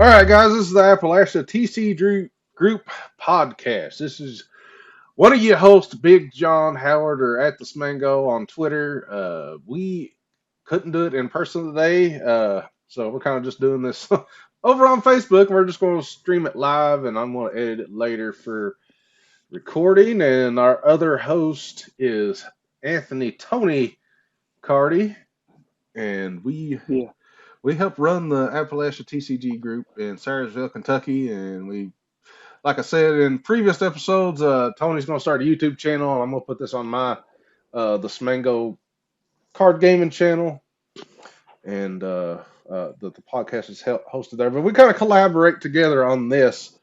All right, guys, this is the AppalachiaTCG Group podcast. This is one of your hosts, Big John Howard, or at the Smango on Twitter. We couldn't do it in person today, so we're kind of just doing this over on Facebook. We're just going to stream it live, and I'm going to edit it later for recording. And our other host is Anthony Tony Cardy, and Yeah. we help run the Appalachia TCG group in Sarasville, Kentucky, and like I said in previous episodes, Tony's going to start a YouTube channel. I'm going to put this on my the Smango card gaming channel, and the podcast is hosted there. But we kind of collaborate together on this,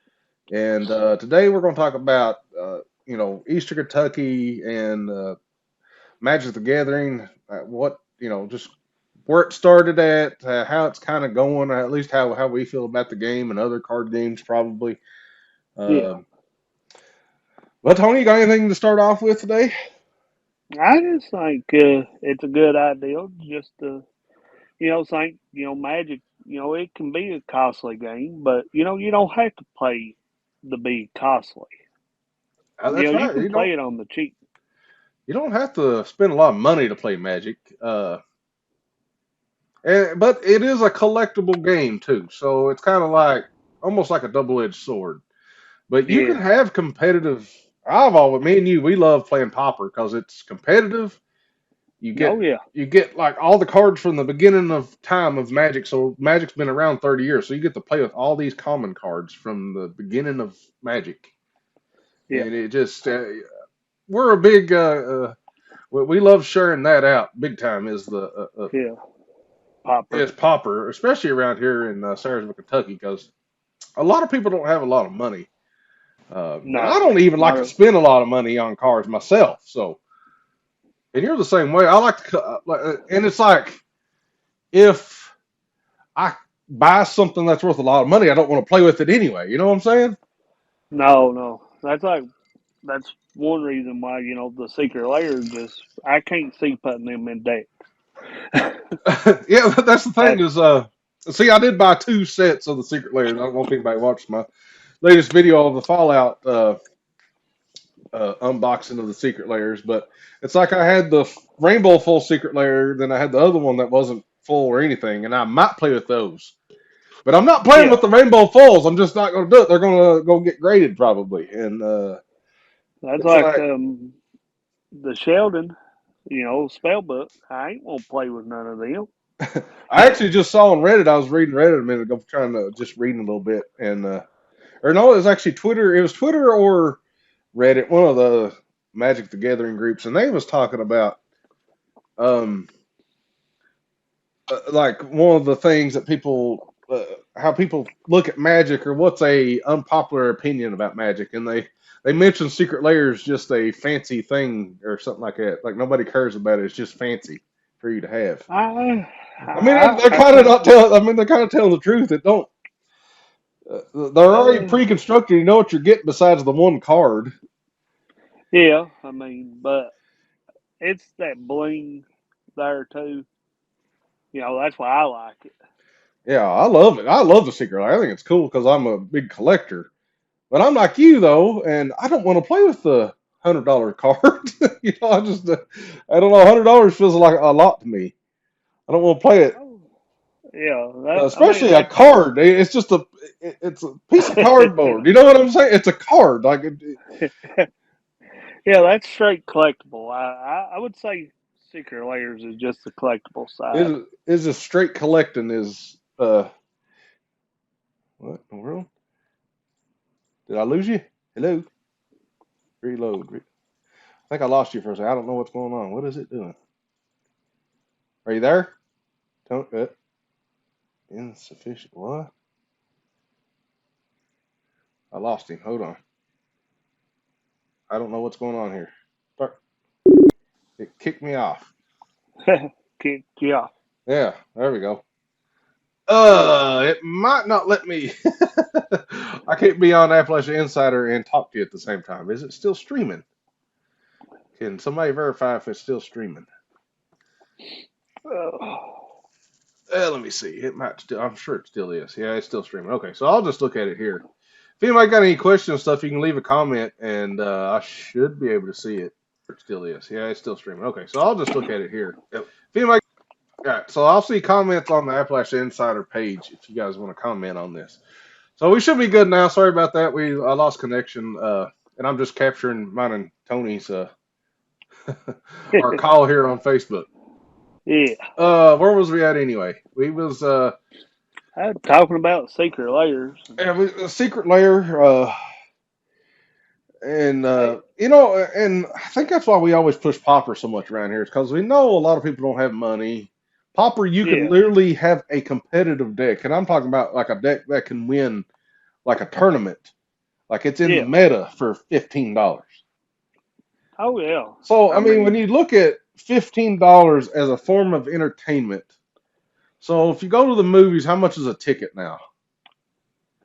and today we're going to talk about Eastern Kentucky and Magic the Gathering. What just where it started at, how it's kind of going, at least how we feel about the game and other card games probably. Yeah. Um, well, Tony, you got anything to start off with today? I just think it's a good idea just to, think, Magic, it can be a costly game, but, you don't have to play to be costly. That's You right. can play it on the cheap. You don't have to spend a lot of money to play Magic, but it is a collectible game too. So it's kind of like almost like a double-edged sword. But you can Yeah. have competitive. Me and you, we love playing Pauper because it's competitive. You get Oh, yeah. you get like all the cards from the beginning of time of Magic. So Magic's been around 30 years, so you get to play with all these common cards from the beginning of Magic, Yeah. and it just we're a big we love sharing that out big time. Yeah. Popper. Is Pauper, especially around here in Sarasville, Kentucky, because a lot of people don't have a lot of money. And I No. don't even like Not to a, spend a lot of money on cards myself. So, and you're the same way. I like to, and it's like if I buy something that's worth a lot of money, I don't want to play with it anyway. You know what I'm saying? no. That's one reason why, the secret layer just, I can't see putting them in deck. Yeah, that's the thing That, is, see, I did buy two sets of the Secret Layers. I don't know if anybody watched my latest video of the Fallout unboxing of the Secret Layers, but it's like I had the Rainbow full Secret Layer, then I had the other one that wasn't full or anything, and I might play with those. But I'm not playing yeah. with the Rainbow Fulls. I'm just not going to do it. They're going to go get graded probably, and That's it's like like the Sheldon, spell book. I ain't gonna play with none of them. I actually just saw on Reddit. I was reading Reddit a minute ago, trying to just reading a little bit, and or no, it was actually Twitter. It was Twitter or Reddit, one of the Magic the Gathering groups, and they was talking about um like one of the things that how people look at Magic or what's a unpopular opinion about Magic, and they mentioned Secret Lair is just a fancy thing or something like that. Like nobody cares about it. It's just fancy for you to have. I I mean, they're I kind of think not telling. I mean, they're kind of telling the truth. It don't. They're already uh, pre-constructed. You know what you're getting besides the one card. yeah. I mean, but it's that bling there too. That's why I like it. Yeah, I love it. I love the Secret Lair. I think it's cool because I'm a big collector. But I'm like you though, and I don't want to play with the $100 card. I just I don't know. $100 feels like a lot to me. I don't want to play it, Oh, yeah. I mean, especially a card. It's just it's a piece of cardboard. You know what I'm saying? It's a card. Like yeah, that's straight collectible. I would say Secret Layers is just the collectible side. it is a straight collecting. Is what in the world? Did I lose you? Hello, reload. I think I lost you for a second. I don't know what's going on. What is it doing? Are you there? Don't insufficient. What? I lost him. Hold on. I don't know what's going on here. Start. It kicked me off. Yeah. Yeah, there we go. It might not let me. I can't be on Appalachia Insider and talk to you at the same time. Is it still streaming? Can somebody verify if it's still streaming? Oh, Let me see. It might still. I'm sure it still is. Yeah, it's still streaming. Okay, so I'll just look at it here. If anybody got any questions and stuff, you can leave a comment, and I should be able to see it. It still is. Yeah, it's still streaming. Okay, so I'll just look at it here. Yep. If anybody, all right, so I'll see comments on the Appalachia Insider page if you guys want to comment on this. So we should be good now. Sorry about that. I lost connection, and I'm just capturing mine and Tony's our call here on Facebook. Yeah. Where was we at anyway? We was I'm talking about secret layers. a secret layer. And Hey, and I think that's why we always push Pauper so much around here, is because we know a lot of people don't have money. Pauper, you can yeah, literally have a competitive deck, and I'm talking about like a deck that can win like a tournament, like it's in the yeah. meta for $15. Oh yeah. So I I mean, when mean, you look at $15 as a form of entertainment, so if you go to the movies, how much is a ticket now?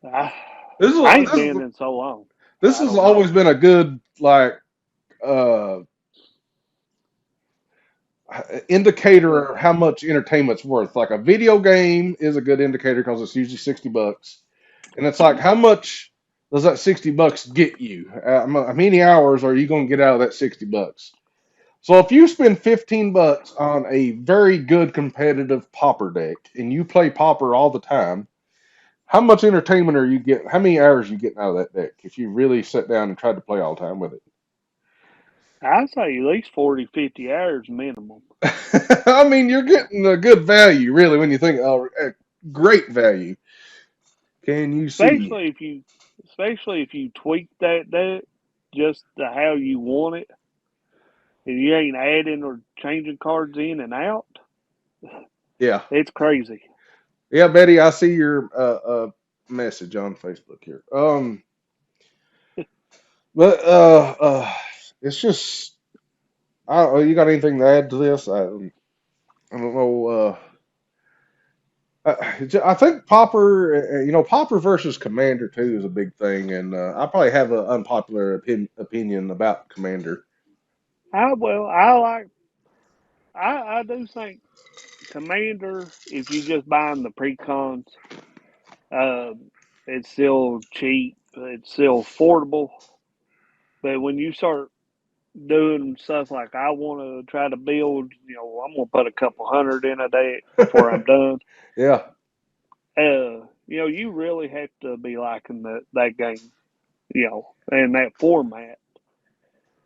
I, This is I ain't this is been in so long. this I has don't always know. been a good like uh indicator of how much entertainment's worth. Like a video game is a good indicator because it's usually $60, and it's like how much does that $60 get you? How many hours are you going to get out of that $60? So if you spend $15 on a very good competitive Pauper deck and you play Pauper all the time, how much entertainment are you getting? How many hours are you getting out of that deck if you really sit down and tried to play all the time with it? I say at least 40, 50 hours minimum. I mean, you're getting a good value, really, when you think a great value. Can you see? Especially if you, especially if you tweak that deck just to how you want it, and you ain't adding or changing cards in and out. Yeah, It's crazy. yeah, Betty, I see your message on Facebook here. But it's just, you got anything to add to this? I don't know. I think Popper, Popper versus Commander too is a big thing, and I probably have an unpopular opinion about Commander. I like. I do think Commander. If you just buying the precons, it's still cheap. It's still affordable. But when you start doing stuff like I want to try to build, I'm gonna put a couple hundred in a day before I'm done. Yeah, You really have to be liking that game, and that format.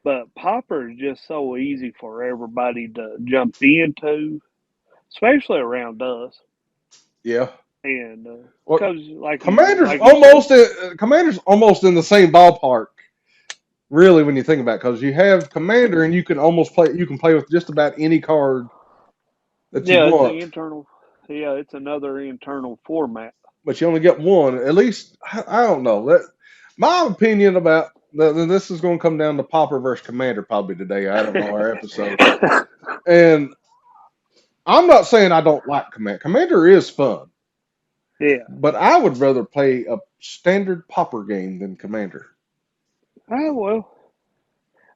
But Popper is just so easy for everybody to jump into, especially around us. yeah. And Well, because, like you said, Commander's almost in the same ballpark, really, when you think about it, because you have Commander and you can play with just about any card that you yeah, it's an want, internal, yeah, it's another internal format. but you only get one. At least I don't know that. My opinion about this is going to come down to Popper versus Commander probably today. I don't know our episode, and I'm not saying I don't like Commander. Commander is fun, Yeah. but I would rather play a standard Popper game than Commander. Oh, well,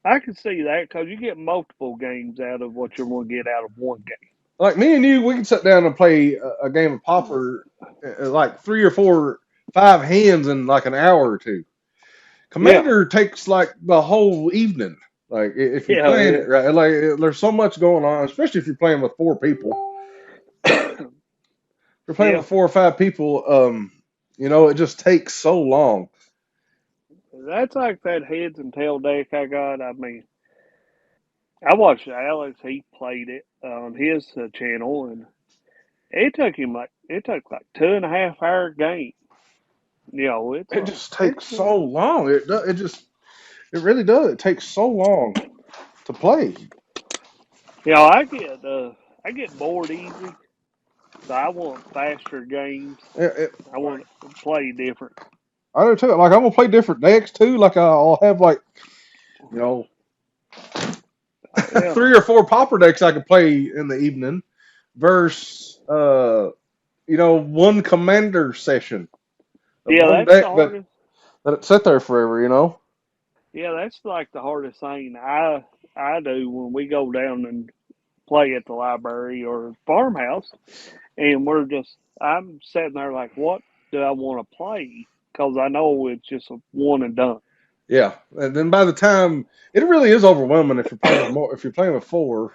I can see that because you get multiple games out of what you're going to get out of one Like me and you, we can sit down and play a game of Popper, like three or four, five hands in like an hour or two. game. Yeah. Commander takes like the whole evening. Like if you're Yeah. playing it right, like there's so much going on, especially if you're playing with four people. If you're playing Yeah. with four or five people, it just takes so long. That's like that heads and tail deck I got. I mean, I watched Alex. He played it on his channel, and it took like 2.5 hour game. It's It a just it's takes so long. It really does. It takes so long to play. I get bored easy, so I want faster games. I want to play different. I do too. Like I'm gonna play different decks too. Like I'll have like you know Oh yeah, three or four Pauper decks I could play in the evening versus one Commander session of yeah. one That's the deck that hardest. that it sit there forever. Yeah, that's like the hardest thing I do when we go down and play at the library or farmhouse. and I'm sitting there like, what do I want to play? Because I know it's just a one and done. Yeah, and then by the time it really is overwhelming if you're playing with more, if you're playing with four,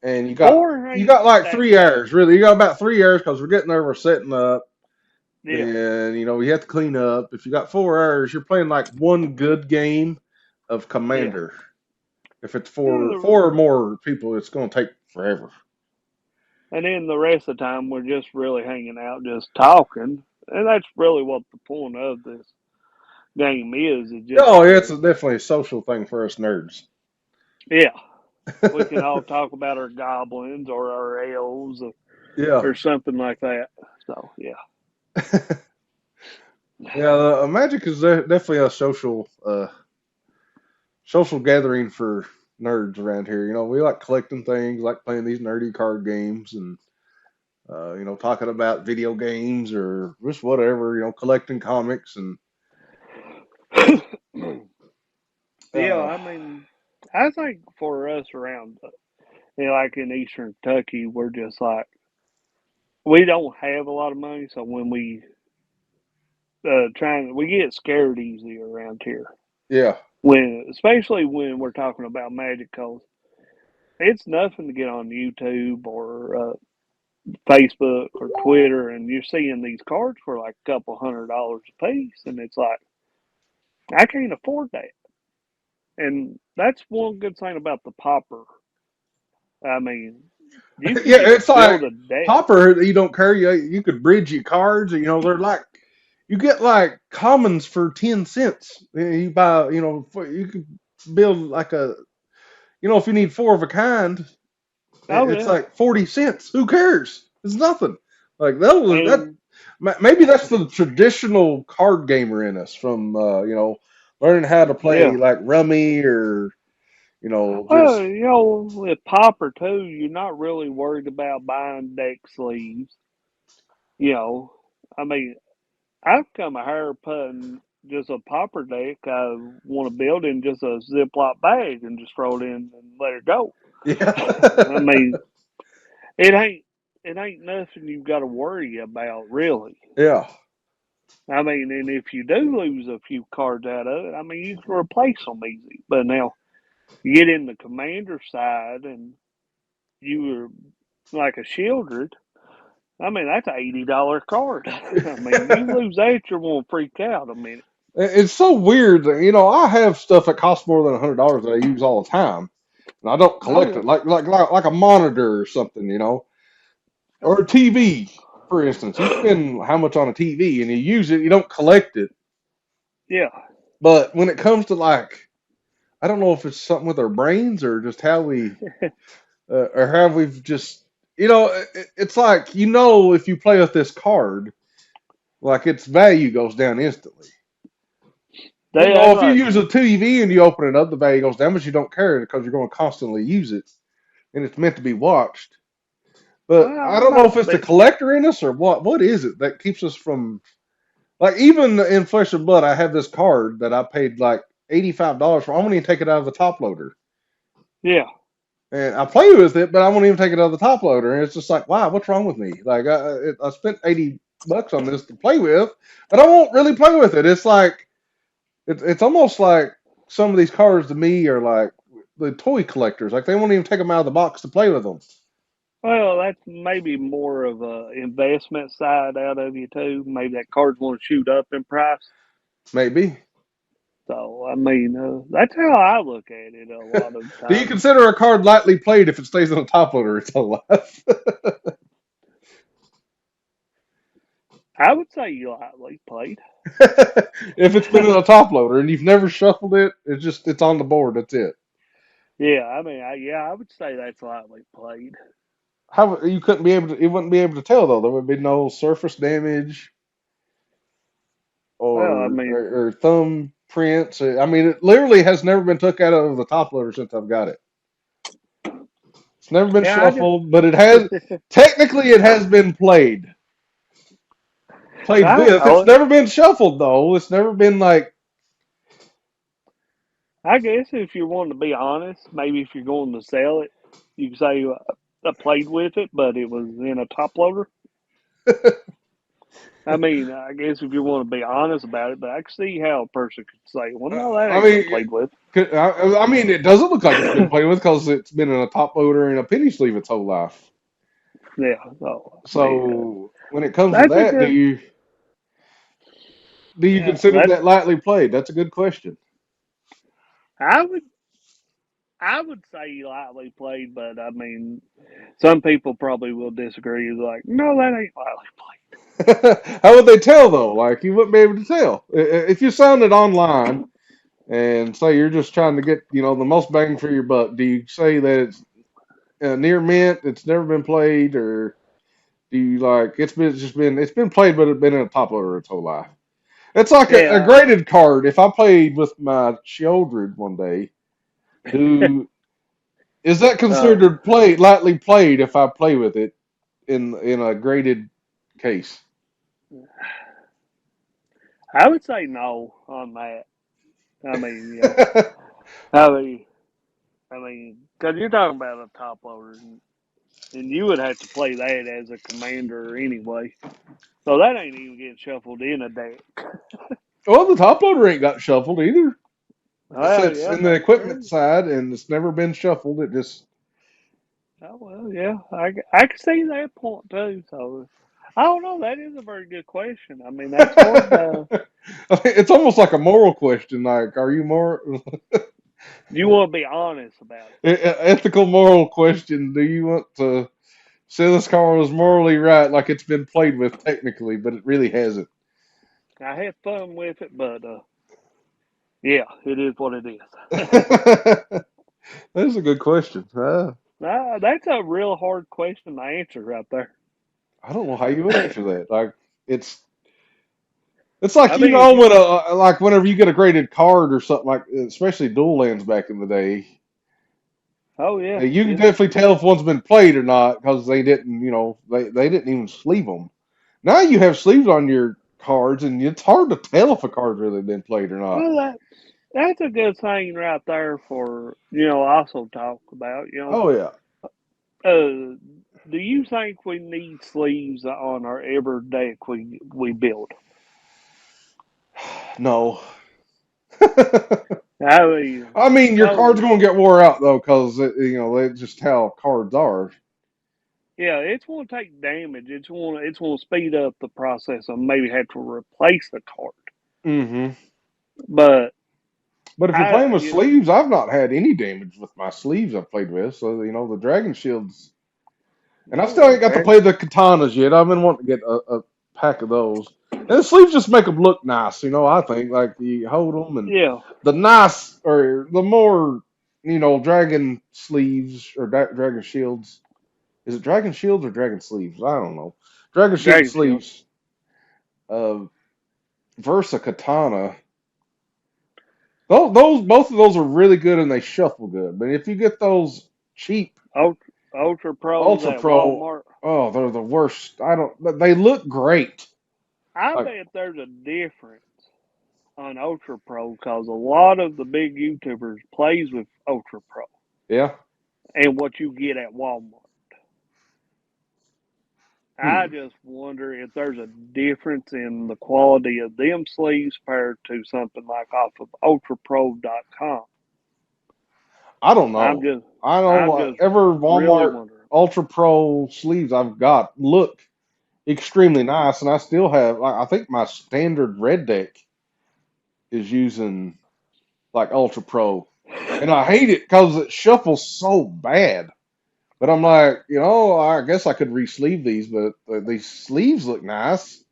and Four you ain't got like that 3 hours. bad. Really, you got about 3 hours because we're getting there, we're setting up. Yeah, Then you have to clean up. If you got 4 hours, you're playing like one good game of yeah. Commander. If it's And four or more people, it's going to take forever. then the rest of the time we're just really hanging out, just talking, and that's really what the point of this game is just Oh, yeah, it's to, definitely a social thing for us nerds. yeah, we can all talk about our goblins or our elves Yeah, or something like that. So yeah, yeah. Magic is definitely a social gathering for nerds around here. We like collecting things, like playing these nerdy card games, and talking about video games or just whatever. Collecting comics and yeah. uh, I mean, I think for us around, like in Eastern Kentucky, we're just like we don't have a lot of money, so when we get scared easy around here. yeah, Especially when we're talking about Magic, cause it's nothing to get on YouTube or Facebook or Twitter, and you're seeing these cards for like a couple $100 a piece, and it's like I can't afford that. And that's one good thing about the Pauper. I mean, you can yeah. just It's like build a deck. Pauper. You don't carry. You could bridge your cards. They're like you get like commons for 10 cents. You buy. You could build like a. If you need four of a kind, Oh it's yeah, like 40 cents. Who cares? It's nothing. Like that. and Maybe that's the traditional card gamer in us from learning how to yeah. play like rummy or Well, just with Pauper too, you're not really worried about buying deck sleeves. You know, I mean, I've come a hair putting just a Pauper deck I want to build in just a Ziploc bag and just throw it in and let it go. yeah. I mean, it ain't it ain't nothing you've got to worry about really. Yeah. I mean, and if you do lose a few cards out of it, I mean, you can replace them easy. But now you get in the commander side and you were like a Shieldred. I mean, that's an $80 card. I mean, you lose that, you're going to freak out a minute. It's so weird that, I have stuff that costs more than $100 that I use all the time, and I don't Oh collect yeah, it like a monitor or something, or a TV, for instance. You spend how much on a TV and you use it, you don't collect it. yeah. But when it comes to like, I don't know if it's something with our brains or just how we or how we've just, it's like if you play with this card, like its value goes down instantly. That's If you like, use a TV and you open it up, the value goes down, but you don't care because you're going to constantly use it, and it's meant to be watched. But well, I it don't know if might it's the be. collector in us or what. What is it that keeps us from like even in Flesh and Blood? I have this card that I paid like $85 for. I won't even take it out of the top loader, Yeah. and I play with it, but I won't even take it out of the top loader. And it's just like, wow, what's wrong with me? Like I spent $80 on this to play with, but I won't really play with it. It's like it's almost like some of these cards to me are like the toy collectors. Like they won't even take them out of the box to play with them. Well, that's maybe more of a investment side out of you too. Maybe that card's going to shoot up in price. Maybe. So I mean, that's how I look at it a lot of the Do you time. consider a card lightly played if it stays on the top loader its whole life? I would say you lightly played. If it's been in a top loader and you've never shuffled it, it's on the board. That's it. Yeah, I mean, I would say that's lightly played. How you couldn't be able to? You wouldn't be able to tell though. There would be no surface damage Well, I or mean, or, or thumb prints. I mean, it literally has never been took out of the top loader since I've got it. It's never been yeah, I shuffled, but it has just, technically it has been played with. It's I, never been shuffled though. It's never been like I guess if you want to be honest, maybe if you're going to sell it, you can say, I played with it, but it was in a top loader. I mean, I guess if you want to be honest about it, but I can see how a person could say, "Well, no, that I ain't been mean, played with." I mean, it doesn't look like it's been played with because it's been in a top loader and a penny sleeve its whole life. Yeah. So, yeah, So when it comes to that's a that, good. do you Yeah, consider that lightly played? That's a good question. I would. I would say lightly played, but I mean, some people probably will disagree. It's like, no, that ain't lightly played. How would they tell though? Like you wouldn't be able to tell if you found it online and say you're just trying to get the most bang for your buck. Do you say that it's near mint, it's never been played, or do you like it's been played but it's been in a top loader its whole life? It's like a Yeah. graded card. If I played with my children one day, do is that Uh, considered lightly played if I play with it in a graded case? I would say no on that. I mean, I mean, because you're talking about a top loader, and you would have to play that as a commander anyway. So that ain't even getting shuffled in a deck. Well, the top loader ain't got shuffled either. It Well, sits yeah, in the that's equipment true. side and it's never been shuffled. It just Oh well, yeah, I can see that point too. So I don't know. That is a very good question. I mean, that's hard to. it's almost like a moral question. Like, are you more You want to be honest about it. ethical moral question? Do you want to say this car was morally right, like it's been played with technically, but it really hasn't? I had fun with it, but yeah, it is what it is. That's a good question. That's a real hard question to answer right there. I don't know how you would answer that. Like, it's it's like I mean, if you, when like whenever you get a graded card or something like, especially dual lands back in the day. oh yeah, You can yeah, definitely tell if one's been played or not because they didn't, they didn't even sleeve them. Now you have sleeves on your cards, and it's hard to tell if a card's really been played or not. well, that's a good thing right there for also talk about. Oh yeah, Do you think we need sleeves on our every deck we build? no. I mean, I mean, your card's cause gonna get wore out though, because that's just how cards are. yeah, it's going to take damage. It's going to speed up the process of maybe have to replace the card. Hmm. But But if you're I, playing with sleeves, I've not had any damage with my sleeves I've played with. So the Dragon Shields, and I oh still yeah, ain't got to Dragon. play the katanas yet. I've been wanting to get a pack of those. And the sleeves just make them look nice, I think like you hold them and Yeah, the nice or the more dragon sleeves or dragon shields. Is it dragon shields or dragon sleeves? I don't know. Dragon shield Dragon Shield. sleeves. Uh, Versa katana. Those both of those are really good and they shuffle good. But if you get those cheap Ultra Pros Ultra at Pro, Walmart. oh, they're the worst. I don't. But they look great. I Like, bet there's a difference on Ultra Pro because a lot of the big YouTubers plays with Ultra Pro yeah. and what you get at Walmart. I Hmm. just wonder if there's a difference in the quality of them sleeves compared to something like off of ultrapro.com. I don't I'm know. just I know I'm just ever really Walmart wondering. Ultra Pro sleeves I've got look extremely nice, and I still have. Like, I think my standard red deck is using like Ultra Pro, and I hate it because it shuffles so bad. But I'm like, I guess I could re-sleeve these, but these sleeves look nice.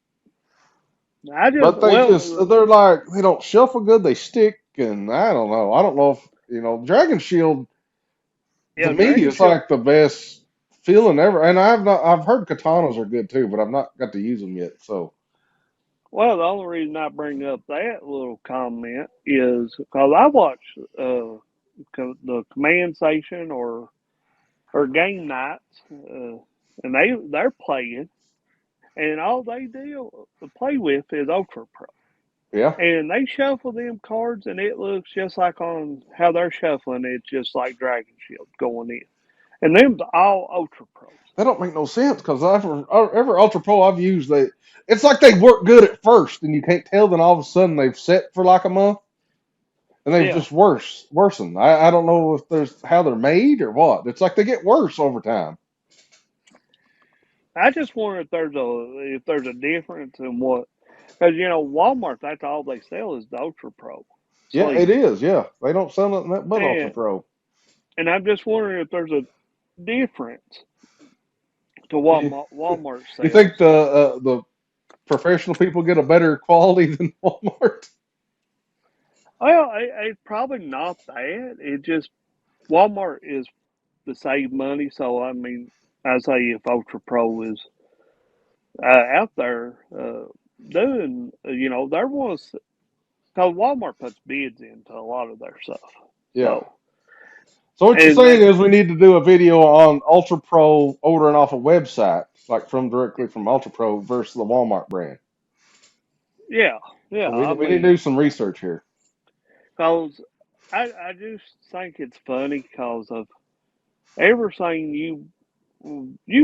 I just But well they're like, they don't shuffle good, they stick, and I don't know. I don't know if, Dragon Shield to yeah, me Dragon is Shield. like the best feeling ever. And I've heard katanas are good too, but I've not got to use them yet. So, Well, the only reason I bring up that little comment is because I watch the Command Station or game nights, and they're playing, and all they do play with is Ultra Pro. yeah. And they shuffle them cards, and it looks just like on how they're shuffling. It's just like Dragon Shield going in. And them's all Ultra Pros. That don't make no sense because every Ultra Pro I've used, it's like they work good at first, and you can't tell. Then all of a sudden they've set for like a month, and they've Yeah. just worsened. I don't know if there's how they're made or what. It's like they get worse over time. I just wonder if there's a difference in what, because Walmart, that's all they sell is the Ultra Pro Yeah, it sleeve. is. Yeah, they don't sell nothing but Ultra And Pro. I'm just wondering if there's a difference to what You, Walmart you think sells. the professional people get a better quality than Walmart? Well, it's probably not that. It just Walmart is to save money. So I mean, I say if Ultra Pro is out there doing, there was because Walmart puts bids into a lot of their stuff. Yeah. So So what you're and saying that's is we need to do a video on Ultra Pro ordering off a website, like from directly from Ultra Pro versus the Walmart brand. yeah, yeah. So we I we need to mean, do some research here. because I just think it's funny because of everything you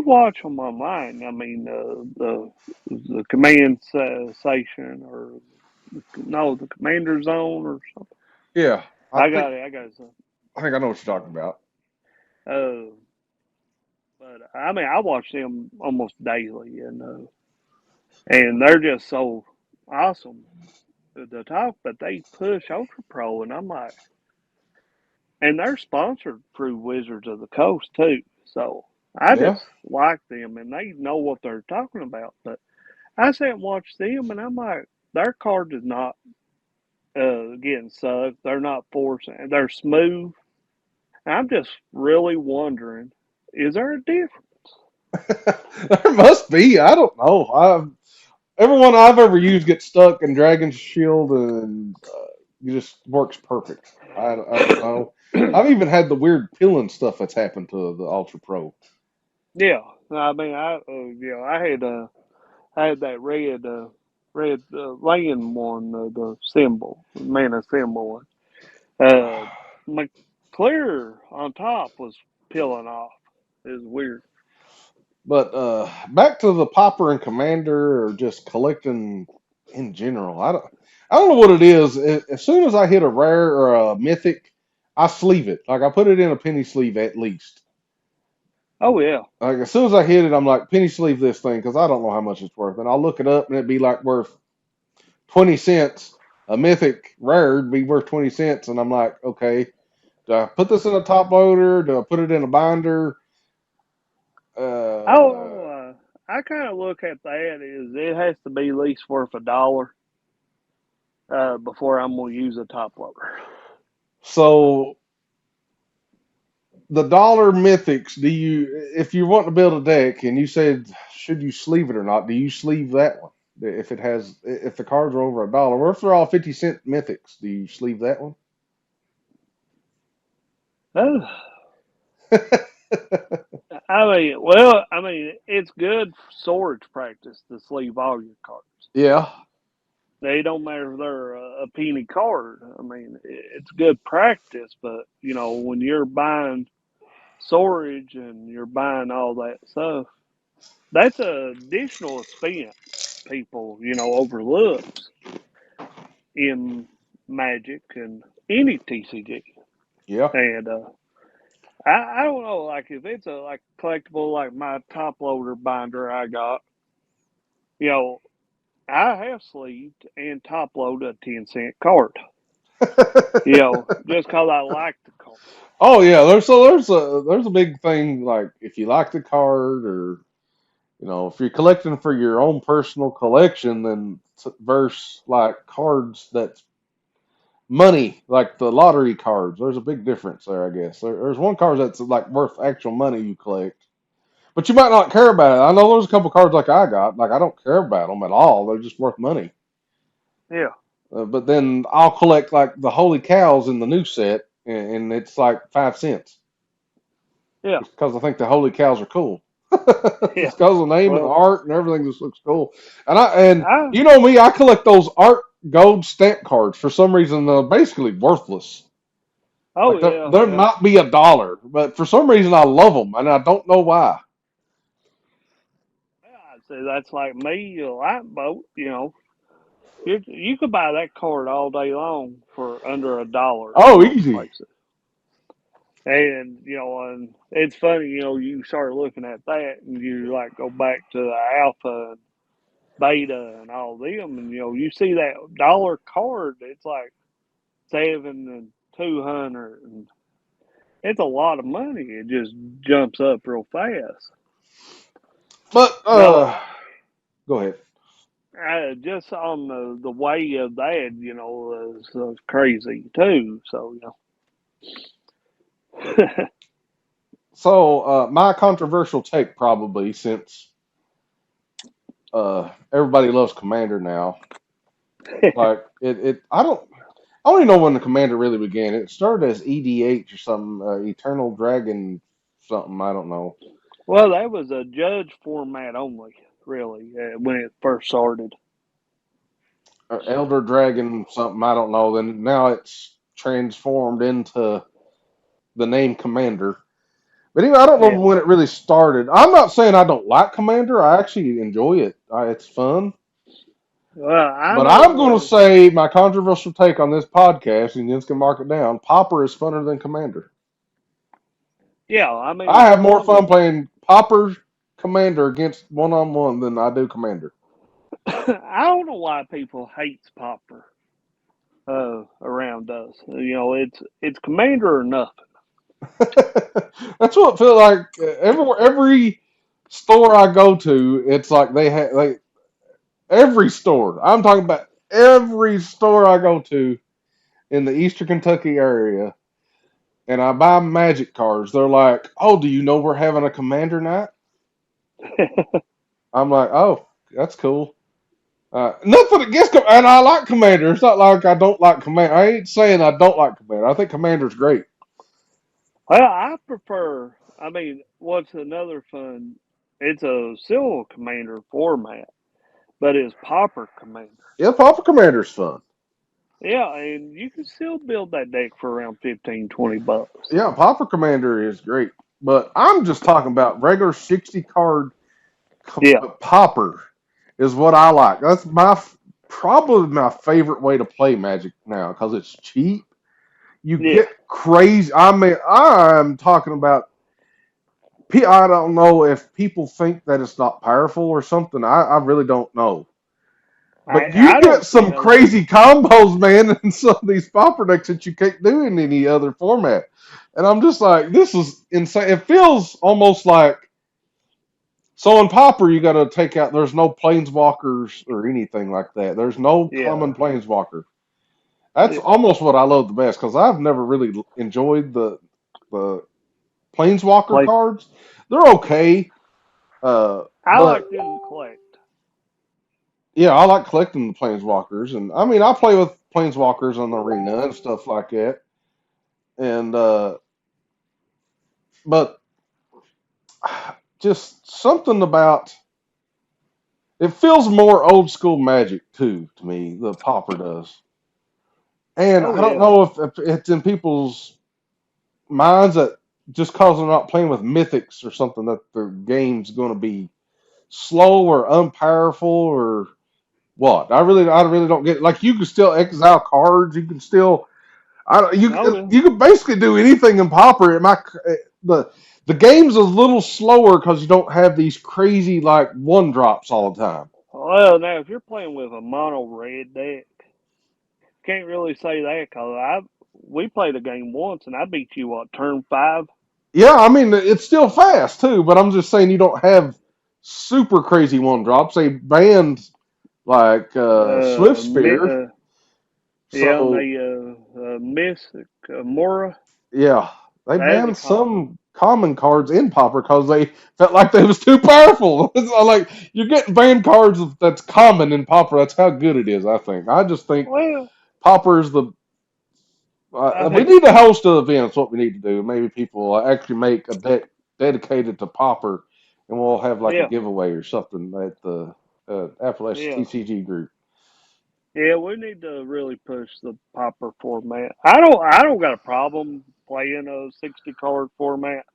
watch them online. I mean, the command station or no, the commander zone or something. Yeah, I I think got it. I got it. I think I know what you're talking about. Uh, but I mean, I watch them almost daily, and they're just so awesome to talk. But they push Ultra Pro, and I'm like, and they're sponsored through Wizards of the Coast too. So I Yeah. just like them, and they know what they're talking about. But I sat and watched them, and I'm like, their card is not getting sucked. They're not forcing. They're smooth. And I'm just really wondering, is there a difference? There must be. I don't know. Everyone I've ever used gets stuck in Dragon's Shield and it just works perfect. I don't know. I've even had the weird pilling stuff that's happened to the Ultra Pro. Yeah, I mean, I had that red land one, the symbol, mana symbol one. My clear on top was peeling off. It was weird. But back to the Pauper and Commander or just collecting in general. I don't know what it is. As soon as I hit a rare or a mythic, I sleeve it. Like I put it in a penny sleeve at least. Oh yeah, Like as soon as I hit it, I'm like penny sleeve this thing because I don't know how much it's worth, and I'll look it up and it'd be like worth 20 cents. A mythic rare would be worth 20 cents, and I'm like, okay, do I put this in a top loader? Do I put it in a binder? Uh, I kind of look at that as it has to be at least worth $1 before I'm gonna use a top loader. so the dollar mythics, do you, if you want to build a deck and you said, should you sleeve it or not, do you sleeve that one? If the cards are over $1, or if they're all 50 cent mythics, do you sleeve that one? I mean, it's good storage practice to sleeve all your cards. Yeah, They don't matter if they're a penny card. I mean, it's good practice, but when you're buying storage and you're buying all that stuff, that's an additional expense people, overlooks in Magic and any TCG. yeah. And I don't know, like if it's a like collectible like my top loader binder I got, you know, I have sleeved and top loaded a 10-cent card. Just cause I like the card. Oh yeah, there's a big thing like if you like the card or if you're collecting for your own personal collection, then versus like cards that's money, like the lottery cards. There's a big difference there, I guess. There's one card that's like worth actual money you collect, but you might not care about it. I know there's a couple cards like I got, like I don't care about them at all. They're just worth money. Yeah, But then I'll collect like the holy cows in the new set, and it's like 5 cents yeah, because I think the holy cows are cool. yeah. Just because of the name and the Well, art and everything just looks cool. And I you know me, I collect those art gold stamp cards. For some reason, they're basically worthless. Oh Like yeah, there yeah. might be $1, but for some reason I love them, and I don't know why. Yeah, I'd say that's like me, a light boat. You could buy that card all day long for under $1 Oh, most easy. places. And it's funny, you start looking at that and you like go back to the alpha and beta and all them, and you see that dollar card, it's like 7 and 200, and it's a lot of money. It just jumps up real fast. But No, go ahead. just on the way of that, is crazy too. So So my controversial take, probably since everybody loves Commander now. Like I don't even know when the Commander really began. It started as EDH or something, Eternal Dragon something. I don't know. well, that was a judge format only, really, when it first started. Elder Dragon something. I don't know. Then now it's transformed into the name Commander. But anyway, I don't know Yeah. when it really started. I'm not saying I don't like Commander. I actually enjoy it. It's fun. Well, I But I'm going to know. say my controversial take on this podcast, and you can mark it down. Pauper is funner than Commander. Yeah, I mean, I it's have more fun. fun playing Pauper Commander against one-on-one than I do Commander. I don't know why people hates Popper around us. It's Commander or nothing. That's what it feels like. Every store I go to, it's like they have every store. I'm talking about every store I go to in the Eastern Kentucky area, and I buy Magic cards. They're like, "Oh, do you know we're having a Commander night?" I'm like, "Oh, that's cool." Nothing against and I like Commander. It's not like I don't like Commander. I ain't saying I don't like Commander. I think Commander's great. Well, I prefer. I mean, what's another fun? It's a Civil Commander format, but it's Popper Commander. Yeah, Papa Commander's fun. Yeah, and you can still build that deck for around 15, $20. Yeah, Papa Commander is great. But I'm just talking about regular 60 card Yeah, Popper is what I like. That's probably my favorite way to play Magic now because it's cheap. You yeah. get crazy. I mean, I'm talking about. I don't know if people think that it's not powerful or something. I really don't know. But you I get don't see some how they. crazy combos, man, in some of these Pauper decks that you can't do in any other format. And I'm just like, this is insane. It feels almost like so in Pauper you got to take out. There's no planeswalkers or anything like that. There's no Yeah, common planeswalker. That's yeah. almost what I love the best because I've never really enjoyed the planeswalker Play. cards. They're okay, I but like them to collect. yeah, I like collecting the planeswalkers, and I mean I play with planeswalkers on the arena and stuff like that. And but just something about it feels more old school Magic too to me. The Pauper does, and Oh I don't yeah. know if it's in people's minds that just because they're not playing with mythics or something that their game's going to be slow or unpowerful or what. I really don't get it. Like you can still exile cards. You can still Oh yeah. you can basically do anything in Pauper. The the game's a little slower because you don't have these crazy like one drops all the time. Well, now if you're playing with a mono red deck, can't really say that because we played a game once and I beat you what turn 5. Yeah, I mean it's still fast too, but I'm just saying you don't have super crazy one drops. They banned like Swift Mi- Spear, yeah, and so they miss Mora. yeah, they That's a banned common. some common cards in Pauper because they felt like they was too powerful. It's like you're getting banned cards that's common in Pauper. That's how good it is. I think. I just think Well, Pauper is the. I We think need to host an event. That's what we need to do. Maybe people will actually make a deck dedicated to Pauper, and we'll have like a yeah, giveaway or something at the Appalachian yeah, TCG group. Yeah, we need to really push the Pauper format. I don't got a problem playing a 60 card format,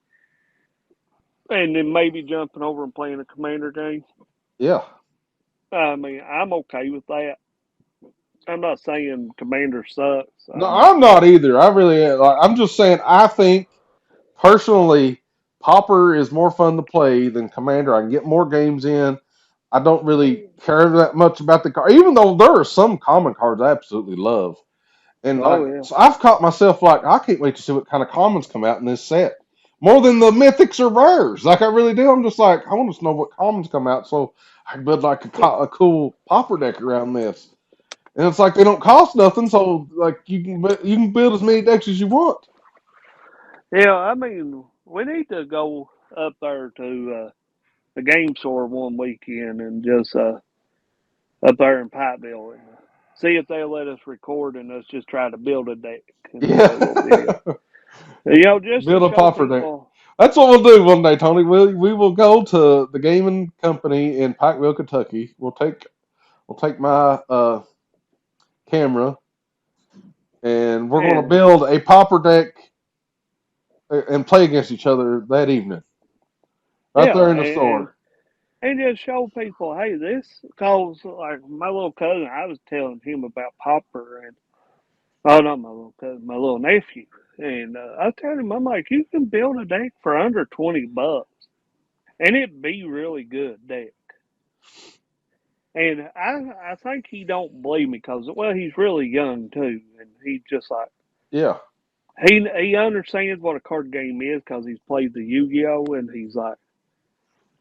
and then maybe jumping over and playing a commander game. Yeah. I mean, I'm okay with that. I'm not saying commander sucks. No, I'm I'm not either. I really like. I'm just saying. I think personally, Pauper is more fun to play than Commander. I can get more games in. I don't really care that much about the card, even though there are some common cards I absolutely love. And oh like, yeah, so I've caught myself like, I can't wait to see what kind of commons come out in this set. More than the mythics or rares. Like I really do. I'm just like, I want to know what commons come out so I can build like a cool Pauper deck around this. And it's like they don't cost nothing, so like you can build as many decks as you want. yeah. I mean, we need to go up there to the game store one weekend and just up there in Pikeville and see if they'll let us record and us just try to build a deck and do a little video. Yeah. Just to Build a show Pauper deck. people. That's what we'll do one day, Tony. We will go to the gaming company in Pikeville, Kentucky. We'll take my camera and we're going to And build a Pauper deck and play against each other that evening right yeah, there in the store. and just show people, hey, this cause like my little cousin. I was telling him about Popper and oh, not my little cousin, my little nephew. And I told him, I'm like, you can build a deck for under $20, and it'd be really good deck. And I think he don't believe me because well, he's really young too, and he just like Yeah, he understands what a card game is because he's played the Yu-Gi-Oh, and he's like,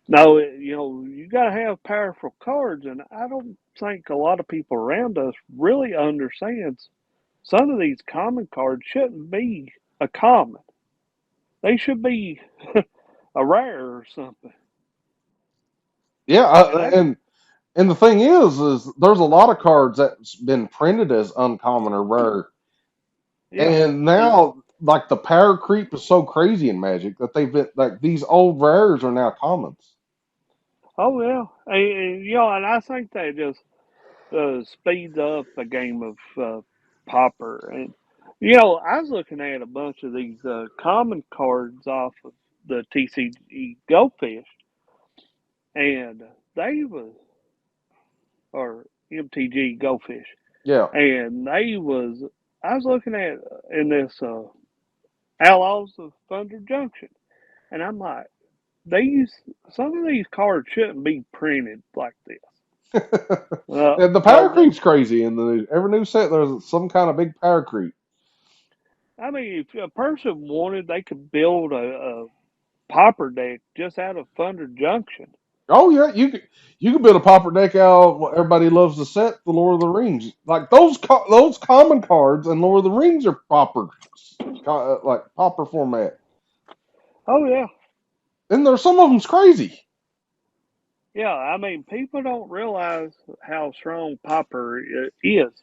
no, you got to have powerful cards, and I don't think a lot of people around us really understands some of these common cards shouldn't be a common. They should be a rare or something. yeah, And that's and the thing is there's a lot of cards that's been printed as uncommon or rare, yeah, and and now like the power creep is so crazy in Magic that they've been like these old rares are now commons. oh yeah, and I think that just speeds up a game of Popper. And I was looking at a bunch of these common cards off of the TCG Goldfish, and they was or MTG Goldfish, Yeah. and they was I was looking at in this Outlaws of Thunder Junction, and I'm like, these some of these cards shouldn't be printed like this. And the power Cause creep's crazy in the every new set. There's some kind of big power creep. I mean, if a person wanted, they could build a Popper deck just out of Thunder Junction. Oh yeah, you can build a pauper deck out of what everybody loves to set, the Lord of the Rings. Like those common cards and Lord of the Rings are pauper, like pauper format. Oh yeah, And there's some of them's crazy. yeah. I mean, people don't realize how strong Popper is,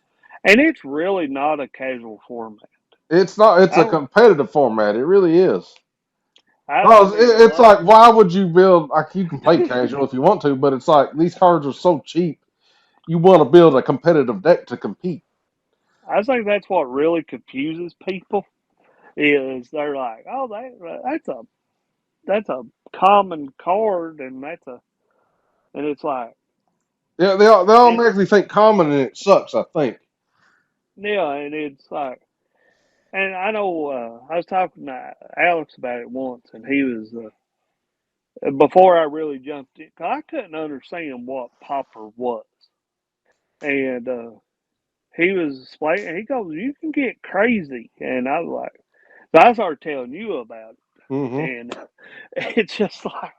and it's really not a casual format. It's not. It's I a don't. competitive format. It really is. I Cause mean, a it's lot. like, why would you build? Like you can play casual if you want to, but it's like these cards are so cheap. You want to build a competitive deck to compete. I think that's what really confuses people is they're like, oh, that's a common card, and it's like Yeah, they all it automatically think common and it sucks. I think. yeah, and it's like, and I know I was talking to Alex about it once, and he was before I really jumped in, 'cause I couldn't understand what Popper was, and he was explaining. He goes, "You can get crazy," and I was like, so I started telling you about it, Hmm. and it's just like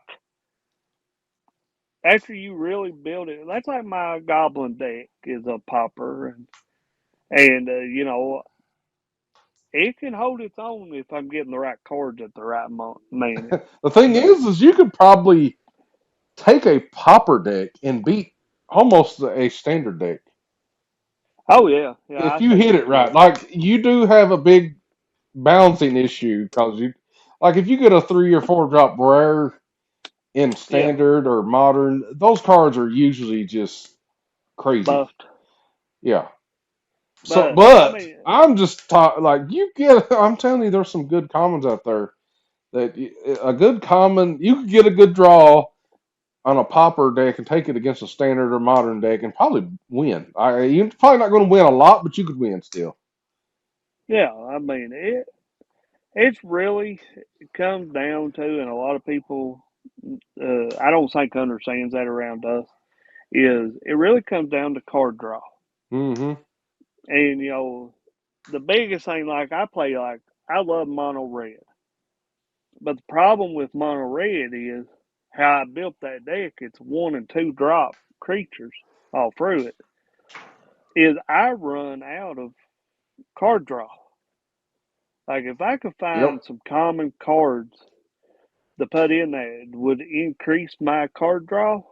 after you really build it, that's like my Goblin deck is a Popper, and it can hold its own if I'm getting the right cards at the right minute. The thing But is you could probably take a popper deck and beat almost a standard deck oh yeah, yeah, if I you think hit you it right. could. Like you do have a big balancing issue because you, like, if you get a 3 or 4 drop rare in Yeah, standard or modern, those cards are usually just crazy. buffed. Yeah. So, But I but mean, I'm just like you get. I'm telling you, there's some good commons out there. A good common, you could get a good draw on a Pauper deck and take it against a standard or modern deck and probably win. You're probably not going to win a lot, but you could win still. yeah, I mean it's really it comes down to, and a lot of people, I don't think understands that around us, is it really comes down to card draw. Hmm. And the biggest thing, like I play, like I love mono red, but the problem with mono red is how I built that deck. It's one and two drop creatures all through it. Is I run out of card draw. Like if I could Yep. find some common cards to put in there would increase my card draw,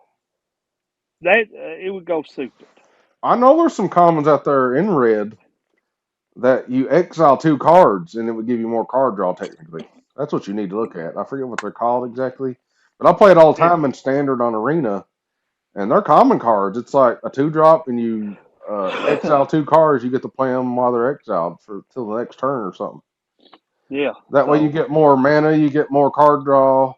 that it would go stupid. I know there's some commons out there in red that you exile two cards and it would give you more card draw technically. That's what you need to look at. I forget what they're called exactly, but I play it all the Yeah, time in standard on arena, and they're common cards. It's like a two drop, and you exile two cards. You get to play them while they're exiled for till the next turn or something. yeah. That way you So get more mana, you get more card draw,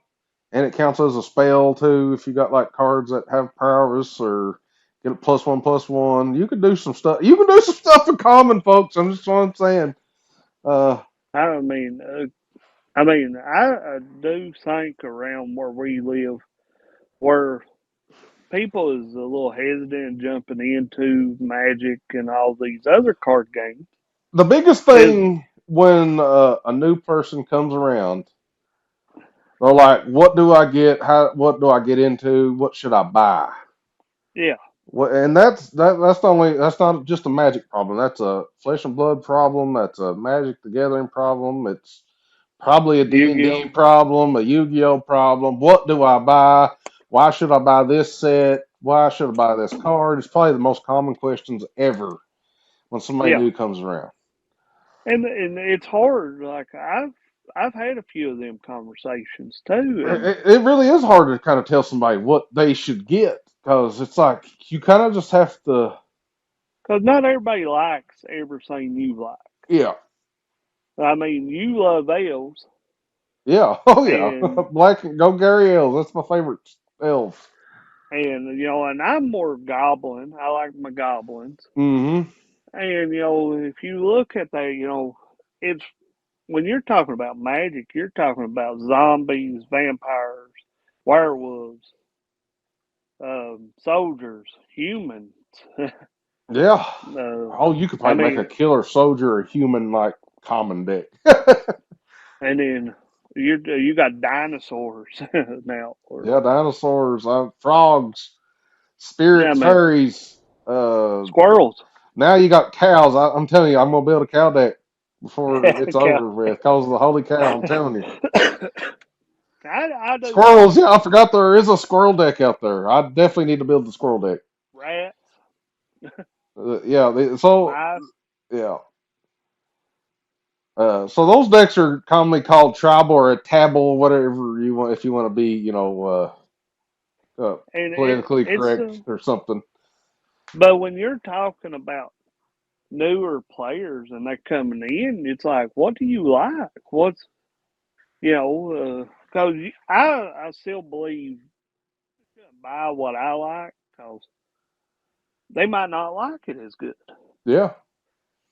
and it counts as a spell too. If you got like cards that have prowess or get a plus one, you can do some stuff. You can do some stuff in common, folks. I'm just what I'm saying. Uh, I mean, I do think around where we live, where people is a little hesitant jumping into Magic and all these other card games. the biggest Is thing when a new person comes around, they're like, "What do I get? How? What do I get into? What should I buy?" yeah, Well, and that's only that's not just a magic problem. That's a flesh and blood problem. That's a Magic the Gathering problem. It's probably a D and D Yu-Gi-Oh. problem, a Yu-Gi-Oh problem. What do I buy? Why should I buy this set? Why should I buy this card? It's probably the most common questions ever when somebody Yeah, new comes around. and it's hard. Like I've had a few of them conversations too, and It really is hard to kind of tell somebody what they should get because it's like you kind of just have to, because not everybody likes everything you like. yeah, I mean, you love elves, yeah, oh yeah, and Black go Gary Elves. That's my favorite elf. and I'm more goblin. I like my goblins. Mm-hmm. And if you look at that, it's when you're talking about magic, you're talking about zombies, vampires, werewolves, soldiers, humans. Yeah. uh, Oh, you could I probably make a mean, killer soldier or human like common deck. and then you got dinosaurs now, or Yeah, dinosaurs, frogs, yeah, I spirits, mean fairies. Uh, squirrels. Now you got cows. I'm telling you, I'm gonna build a cow deck before it's Cow. over with. Cause of the holy cow, I'm telling you. I do Squirrels, too. yeah, I forgot there is a squirrel deck out there. I definitely need to build the squirrel deck. Rats, Yeah, so mice, yeah, so those decks are commonly called tribal or a tabble, whatever you want, if you want to be, and politically it's correct or something. but when you're talking about newer players and they're coming in, it's like, what do you like? What's because I still believe buy what I like because they might not like it as good. Yeah,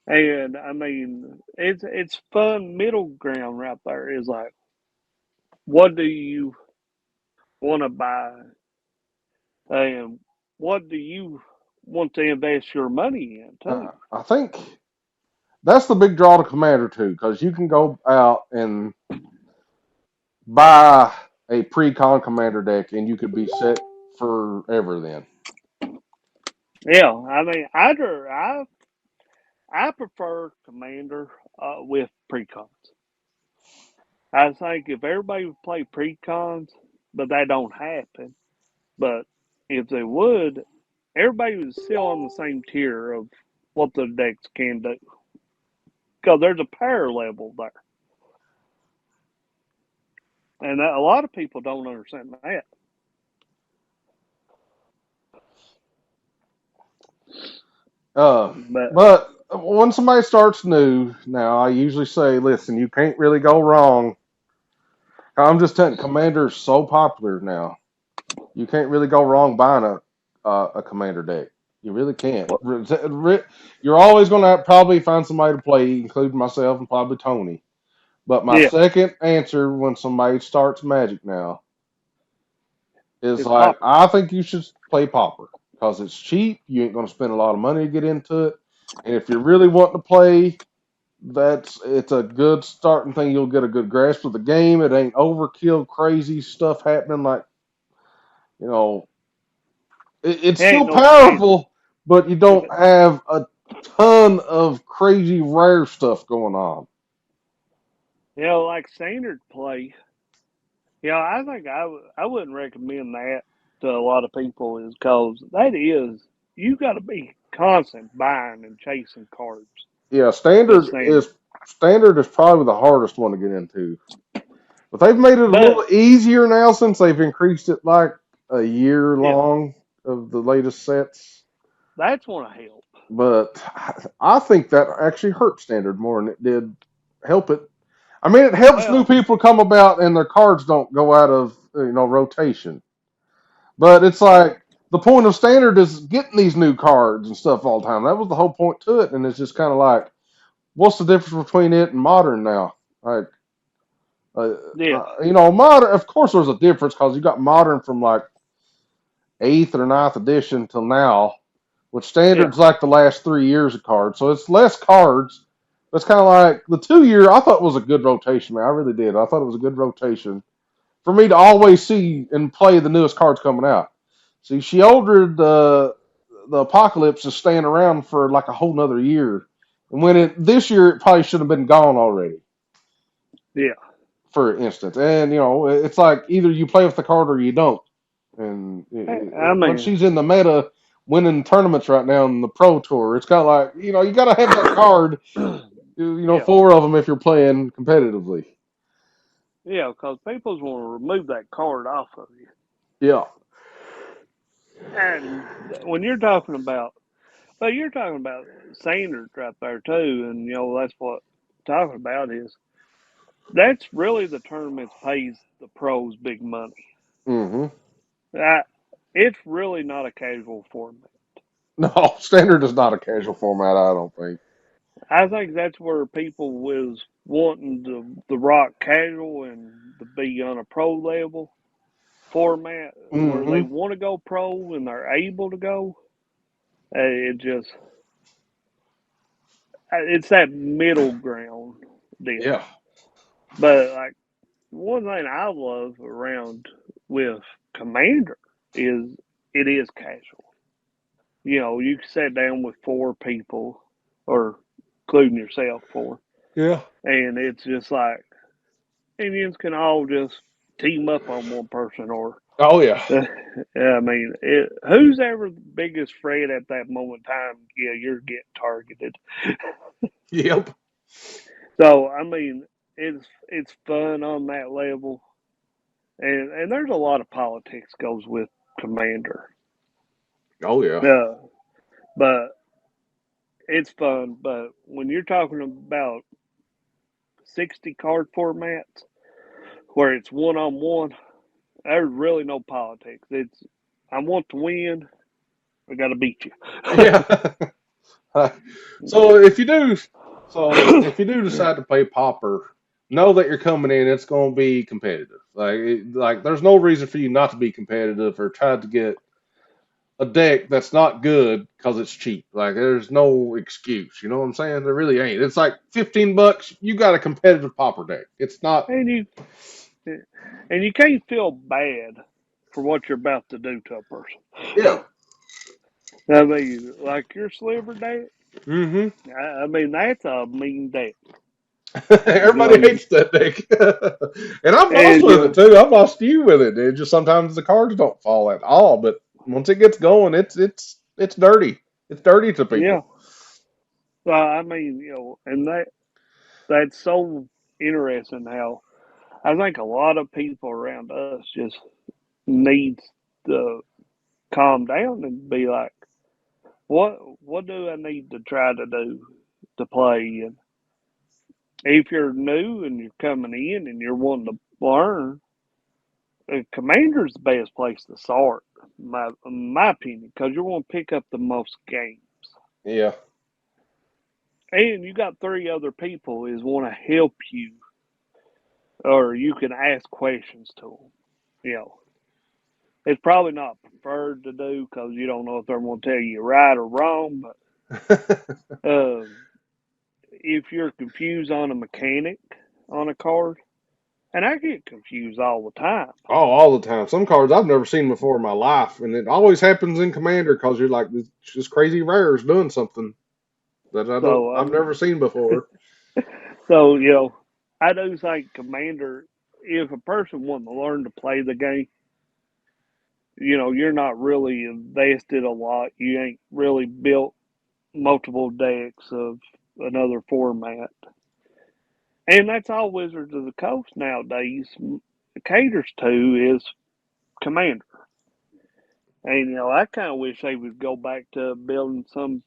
And I mean, it's fun middle ground right there. Is like, what do you want to buy, and what do you want to invest your money in too? I think that's the big draw to Commander too, because you can go out and buy a pre-con Commander deck, and you could be set forever. Then, Yeah, I mean, I prefer Commander with precons. I think if everybody would play precons, but that don't happen. But if they would, everybody was still on the same tier of what the decks can do. Because there's a power level there. And a lot of people don't understand that. But But when somebody starts new, now I usually say, listen, you can't really go wrong. I'm just telling you, Commander's so popular now. You can't really go wrong buying a Commander deck. You really can't. You're always going to probably find somebody to play, including myself and probably Tony. But my yeah, second answer when somebody starts Magic now is it's like, Pauper. I think you should play Pauper because it's cheap. You ain't going to spend a lot of money to get into it. And if you're really wanting to play, it's a good starting thing. You'll get a good grasp of the game. It ain't overkill, crazy stuff happening like, you know, it's It ain't still no standard. powerful, but you If don't it, have a ton of crazy rare stuff going on. like standard play, I think I wouldn't recommend that to a lot of people is because that is you got to be constant buying and chasing cards Yeah, with standard. standard is probably the hardest one to get into. But they've made it a But little easier now since they've increased it like a year yeah, long of the latest sets. that's want to help. But I think that actually hurt standard more than it did help it. I mean, it helps new Well, people come about and their cards don't go out of rotation. But it's yeah, like the point of standard is getting these new cards and stuff all the time. That was the whole point to it, and it's just kind of like, what's the difference between it and modern now? Like, yeah, modern. Of course, there's a difference because you got modern from like eighth or ninth edition till now, which yeah. standard's like the last 3 years of cards. So it's less cards. It's kind of like the 2 year. I thought was a good rotation, man. I really did. I thought it was a good rotation for me to always see and play the newest cards coming out. See, she ordered the Apocalypse is staying around for like a whole nother year, and when it this year it probably should have been gone already, Yeah. for instance. And it's like either you play with the card or you don't. And I when mean, she's in the meta, winning tournaments right now in the Pro Tour, it's kind of like you got to have that card. yeah, Four of them if you're playing competitively. yeah, because people want to remove that card off of you. Yeah. And when you're talking about, well, you're talking about standards right there too, and that's what I'm talking about is that's really the tournaments pays the pros big money. Hmm. I, it's really not a casual format. No, standard is not a casual format. I don't think. I think that's where people was wanting the rock casual and to be on a pro level format where they Hmm. want to go pro and they're able to go. It just it's that middle ground deal. Yeah. But like one thing I love around with Commander is it is casual. You sit down with four people, or including yourself, four, Yeah. and it's just like Indians can all just team up on one person, or Oh yeah. I mean, who's ever the biggest threat at that moment in time? Yeah, you're getting targeted. Yep. So I mean, it's fun on that level, and there's a lot of politics goes with Commander. Oh yeah. But it's fun. But when you're talking about 60 card formats where it's one on one, there's really no politics. It's I want to win. I got to beat you. Yeah. so if you do, if you do decide to play Pauper, know that you're coming in. It's going to be competitive. Like there's no reason for you not to be competitive or try to get a deck that's not good because it's cheap. Like there's no excuse. You know what I'm saying? There really ain't. It's like $15. You got a competitive Pauper deck. It's not. and you and you can't feel bad for what you're about to do to a person. Yeah. I mean, like your sliver deck. Hmm. I mean, that's a mean deck. Everybody hates that deck, and I've lost And with it too. I've lost you with it. It just sometimes the cards don't fall at all. But once it gets going, it's dirty. It's dirty to yeah. people. Well, I mean, and that's so interesting how I think a lot of people around us just needs to calm down and be like, what do I need to try to do to play? And if you're new and you're coming in and you're wanting to learn, Commander's the best place to start, in my opinion, because you're going to pick up the most games. Yeah. And you got three other people is want to help you, or you can ask questions to them. You know, it's probably not preferred to do because you don't know if they're going to tell you right or wrong. But if you're confused on a mechanic on a card, and I get confused all the time. Oh, all the time. Some cards I've never seen before in my life, and it always happens in Commander because you're like, this just crazy rare's doing something that So I've never seen before. I do think Commander. If a person wants to learn to play the game, you're not really invested a lot. You ain't really built multiple decks of another format. And that's all Wizards of the Coast nowadays caters to is Commander. And I kind of wish they would go back to building some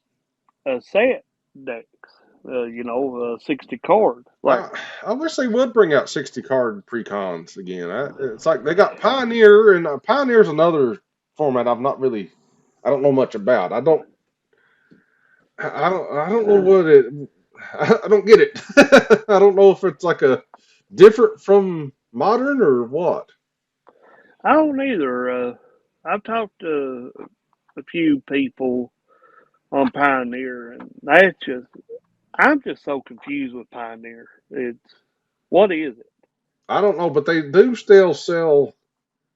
set decks. 60 card. Like, I wish they would bring out 60 card precons again. It's like they got Pioneer, and Pioneer's another format I don't know much about. I don't know what it. I don't get it. I don't know if it's like a different from modern or what. I don't either. I've talked to a few people on Pioneer, and I'm just so confused with Pioneer. What is it? I don't know, but they do still sell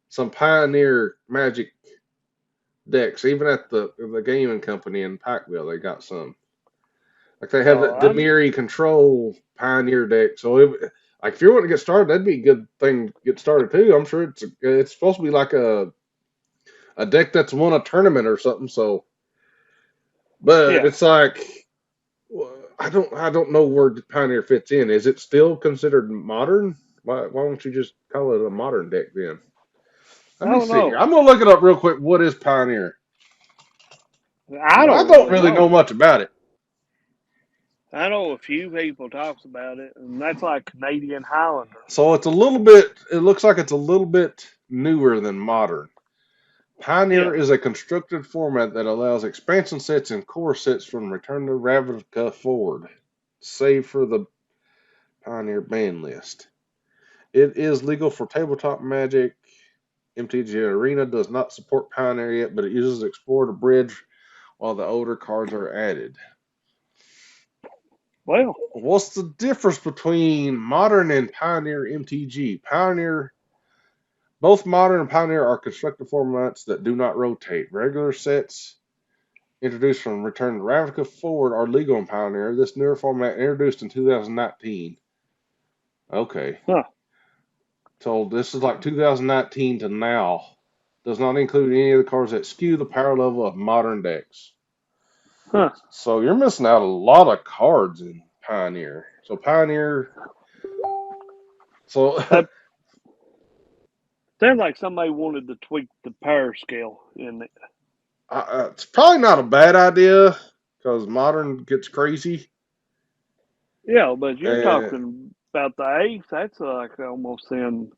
some Pioneer Magic decks, even at the gaming company in Pikeville. They got some. Like they have that Oh, Demiri Control Pioneer deck. So like if you want to get started, that'd be a good thing to get started too. I'm sure it's supposed to be like a deck that's won a tournament or something. So, but yeah. it's like I don't know where Pioneer fits in. Is it still considered modern? Why don't you just call it a modern deck then? Let I me don't see here. know. I'm gonna look it up real quick. What is Pioneer? I I don't don't really really know know. much about it. I know a few people talks about it, and that's like Canadian Highlander. So it's a little bit. It looks like it's a little bit newer than modern. Yeah. Pioneer is a constructed format that allows expansion sets and core sets from Return to Ravnica forward, save for the Pioneer ban list. It is legal for tabletop Magic. MTG Arena does not support Pioneer yet, but it uses Explorer to bridge while the older cards are added. Well, What's the difference between Modern and Pioneer MTG? Both Modern and Pioneer are constructed formats that do not rotate. Regular sets introduced from Return to Ravnica forward are legal in Pioneer. This newer format introduced in 2019. Okay. huh, So this is like 2019 to now. Does not include any of the cards that skew the power level of modern decks. huh. So you're missing out a lot of cards in Pioneer. So Pioneer. So That sounds like somebody wanted to tweak the power scale in it. it's probably not a bad idea because modern gets crazy. Yeah, but you're And talking about the eighth. That's like almost in.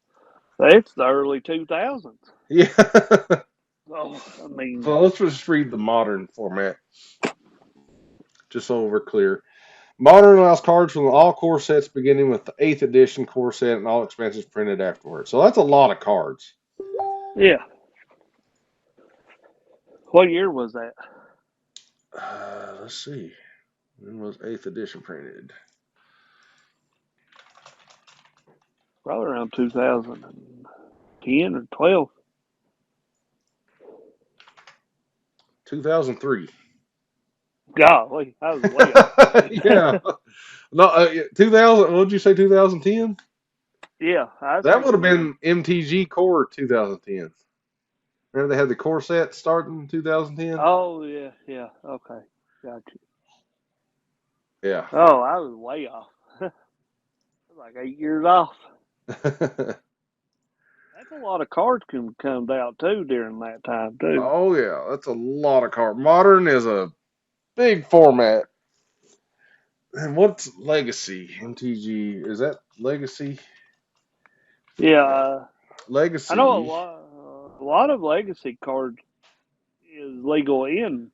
That's the early 2000s. yeah. Oh, I mean, So let's just read the modern format, just so we're clear. Modern allows cards from all core sets beginning with the 8th edition core set and all expansions printed afterwards. So that's a lot of cards. yeah. What year was that? Let's see. When was 8th edition printed? Probably around 2010 or 12. 2003. Golly, I was way off. Yeah. No, 2000. What did you say, 2010? Yeah, I was That would have thinking. been MTG Core 2010. Remember they had the core set starting in 2010? Oh yeah, yeah. Okay, gotcha. Yeah. Oh, I was way off. Like 8 years off. That's a lot of cards can come out too during that time too. Oh yeah, that's a lot of cards. Modern is a Big format. And what's Legacy? MTG. Is that Legacy? Yeah, Yeah. I know Legacy. a lot of legacy cards is legal in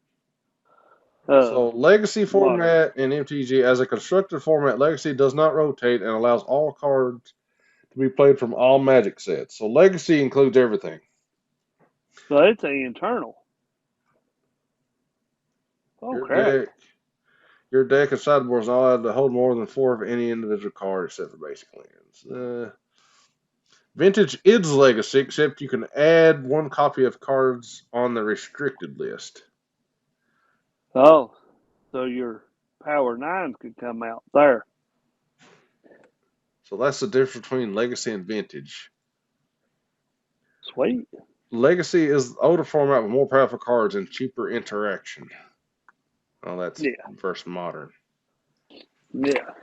So Legacy modern. format in MTG as a constructed format, Legacy does not rotate and allows all cards to be played from all Magic sets. So Legacy includes everything. So it's an internal. Oh Your crap! deck, your deck and sideboard is not allowed to hold more than 4 of any individual card except for basic lands. Vintage is Legacy, except you can add 1 copy of cards on the restricted list. Oh, so your power nines could come out there. So that's the difference between Legacy and Vintage. Sweet. Legacy is the older format with more powerful cards and cheaper interaction. Oh, that's Yeah, versus modern. yeah.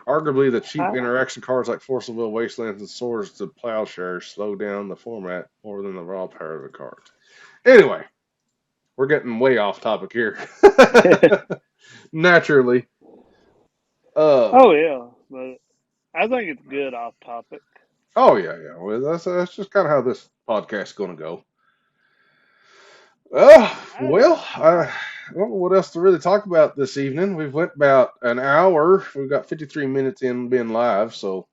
Arguably, the cheap I, interaction cards like Force of Will, Wastelands, and Swords to Plowshare slow down the format more than the raw power of the cards. Anyway, we're getting way off topic here. Naturally. Uh, oh yeah, but I think it's good off topic. oh, yeah, yeah. Well, that's just kind of how this podcast is going to go. I, Well, I don't know what else to really talk about this evening. We've went about an hour. We've got 53 minutes in being live, so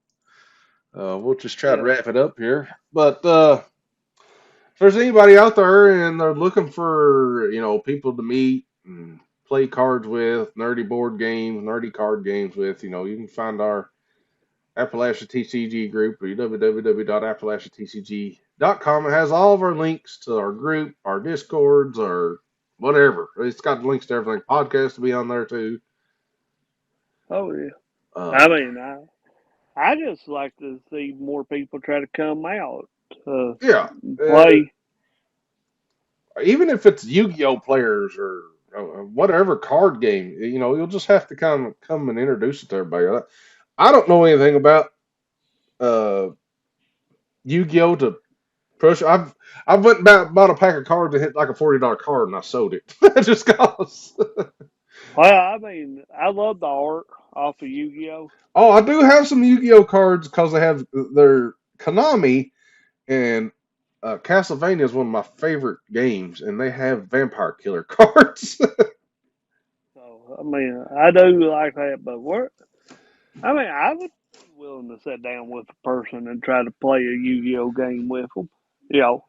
we'll just try to yeah. wrap it up here. But if there's anybody out there and they're looking for, people to meet and play cards with, nerdy board games, nerdy card games with, you can find our Appalachia TCG group at www.appalachiatcg.com. It has all of our links to our group, our discords, our whatever. It's got links to everything. Podcast to be on there too. Oh yeah. I Uh, mean, I just like to see more people try to come out, uh, yeah, uh, play. even if it's Yu-Gi-Oh players or whatever card game, you'll just have to kind of come and introduce it to everybody. I don't know anything about uh, Yu-Gi-Oh to push. I've went and bought a pack of cards and hit like a $40 card and I sold it just cause. Well, I mean, I love the art off of Yu-Gi-Oh. Oh, I do have some Yu-Gi-Oh cards because they have their Konami and Castlevania is one of my favorite games, and they have vampire killer cards. So I mean, I do like that, but what? I mean, I would be willing to sit down with a person and try to play a Yu-Gi-Oh game with them. You know,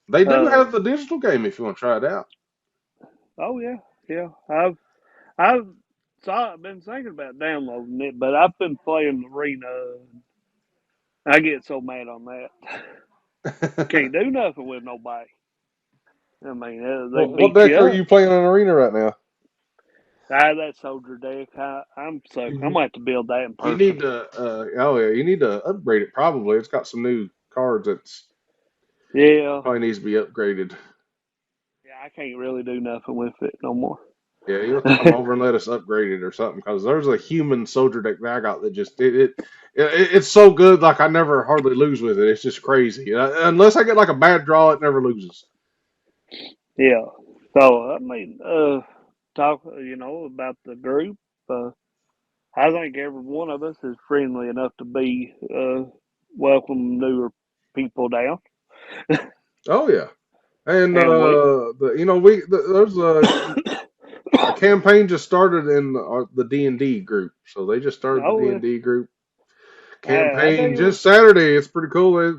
They do uh, have the digital game if you want to try it out. oh yeah, yeah. I've I've been thinking about downloading it, but I've been playing Arena. I get so mad on that. Can't do nothing with nobody. I mean, they What beat deck you are up. you playing in Arena right now? That soldier deck, I'm so I'm You, gonna have to build that in you person. need to, oh yeah, you need to upgrade it. Probably it's got some new cards that's Yeah, probably needs to be upgraded. yeah, I can't really do nothing with it no more. Yeah, you have to come over and let us upgrade it or something because there's a human soldier deck that I got that just it's so good. Like I never hardly lose with it. It's just crazy. Unless I get like a bad draw, it never loses. Yeah. So I mean, talk about the group. Uh, I think every one of us is friendly enough to be welcome newer people down, Oh yeah, and and we. there's a campaign just started in the D&D group. So they just started the Oh, D&D group I tell campaign you, just Saturday. It's pretty cool.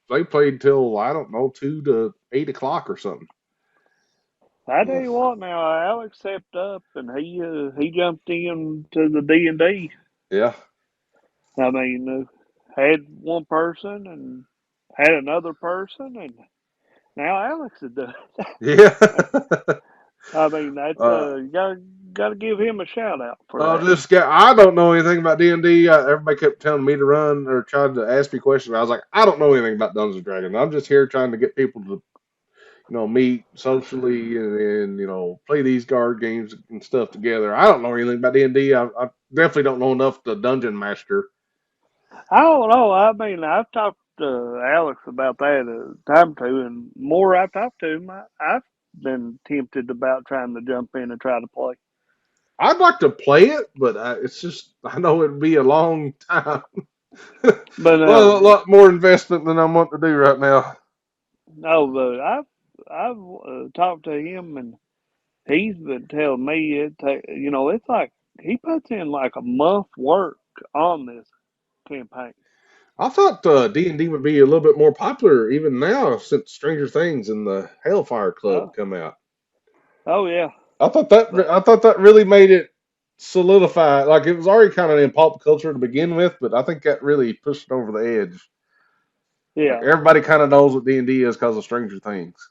They played till I don't know 2 to 8 o'clock or something. I tell you what. Now Alex stepped up and he jumped in to the D&D. Yeah, I mean, had one person and had another person, and now Alex is doing. yeah. I mean, that's uh, you gotta give him a shout out for Oh, that. this guy, I don't know anything about D&D. Everybody kept telling me to run or tried to ask me questions. I was like, I don't know anything about Dungeons and Dragons. I'm just here trying to get people to, meet socially and play these card games and stuff together. I don't know anything about D&D. I definitely don't know enough to Dungeon Master. I don't know. I mean, I've talked to Alex about that a time or two, and more I've talked to him, I've been tempted about trying to jump in and try to play. I'd like to play it, but it's just I know it'd be a long time. But A lot more investment than I'm wanting to do right now. no, but I've talked to him, and he's been telling me it's like he puts in like a month work on this campaign. I thought D&D would be a little bit more popular even now since Stranger Things and the Hellfire Club Oh, come out. oh yeah, but I thought that really made it solidify. Like it was already kind of in pop culture to begin with, but I think that really pushed it over the edge. Like yeah. everybody kind of knows what D&D is because of Stranger Things.